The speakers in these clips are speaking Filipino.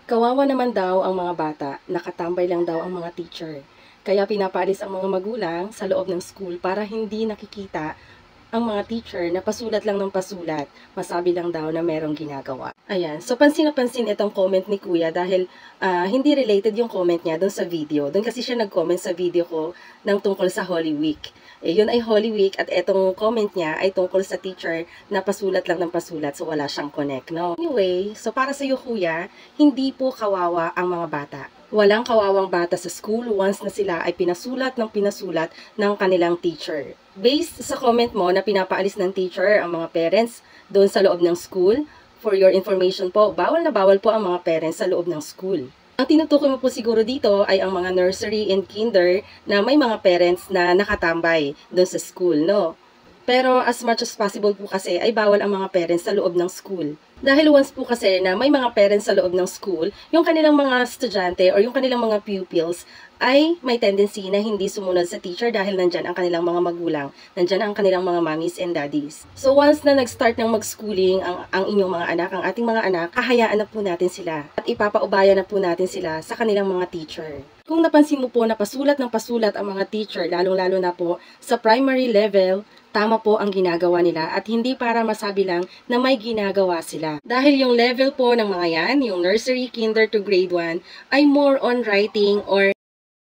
Kawawa naman daw ang mga bata, nakatambay lang daw ang mga teacher. Kaya pinapaalis ang mga magulang sa loob ng school para hindi nakikita ang mga teacher na pasulat lang ng pasulat, masabi lang daw na merong ginagawa. Ayan, so pansin na pansin itong comment ni Kuya dahil hindi related yung comment niya doon sa video. Doon kasi siya nag-comment sa video ko ng tungkol sa Holy Week. Yun ay Holy Week at etong comment niya ay tungkol sa teacher na pasulat lang ng pasulat, so wala siyang connect, no? Anyway, so para sa iyo Kuya, hindi po kawawa ang mga bata. Walang kawawang bata sa school once na sila ay pinasulat ng kanilang teacher. Based sa comment mo na pinapaalis ng teacher ang mga parents doon sa loob ng school, for your information po, bawal na bawal po ang mga parents sa loob ng school. Ang tinutukoy mo po siguro dito ay ang mga nursery and kinder na may mga parents na nakatambay doon sa school, no? Pero as much as possible po kasi ay bawal ang mga parents sa loob ng school. Dahil once po kasi na may mga parents sa loob ng school, yung kanilang mga estudyante or yung kanilang mga pupils ay may tendency na hindi sumunod sa teacher dahil nandyan ang kanilang mga magulang, nandyan ang kanilang mga mommies and daddies. So once na nag-start ng mag-schooling ang inyong mga anak, ang ating mga anak, hahayaan na po natin sila at ipapaubaya na po natin sila sa kanilang mga teacher. Kung napansin mo po na pasulat ng pasulat ang mga teacher, lalong-lalo na po sa primary level, tama po ang ginagawa nila at hindi para masabi lang na may ginagawa sila. Dahil yung level po ng mga yan, yung nursery, kinder to grade 1, ay more on writing or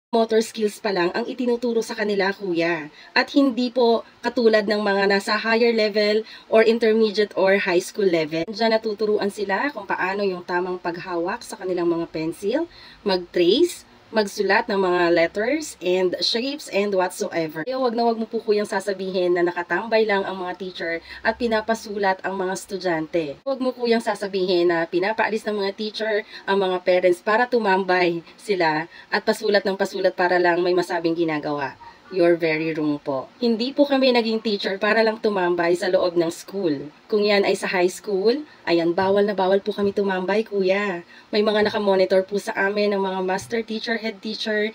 motor skills pa lang ang itinuturo sa kanila, Kuya. At hindi po katulad ng mga nasa higher level or intermediate or high school level. Diyan natuturuan sila kung paano yung tamang paghawak sa kanilang mga pencil, mag-trace, magsulat ng mga letters and shapes and whatsoever. Kaya wag na wag mo po Kuyang sasabihin na nakatambay lang ang mga teacher at pinapasulat ang mga estudyante. Wag mo Kuyang sasabihin na pinapaalis ng mga teacher ang mga parents para tumambay sila at pasulat ng pasulat para lang may masabing ginagawa. You're very wrong po. Hindi po kami naging teacher para lang tumambay sa loob ng school. Kung yan ay sa high school, ayan, bawal na bawal po kami tumambay, Kuya. May mga nakamonitor po sa amin ng mga master teacher, head teacher,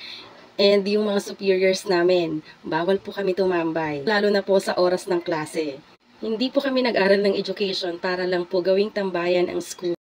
and yung mga superiors namin. Bawal po kami tumambay, lalo na po sa oras ng klase. Hindi po kami nag-aral ng education para lang po gawing tambayan ang school.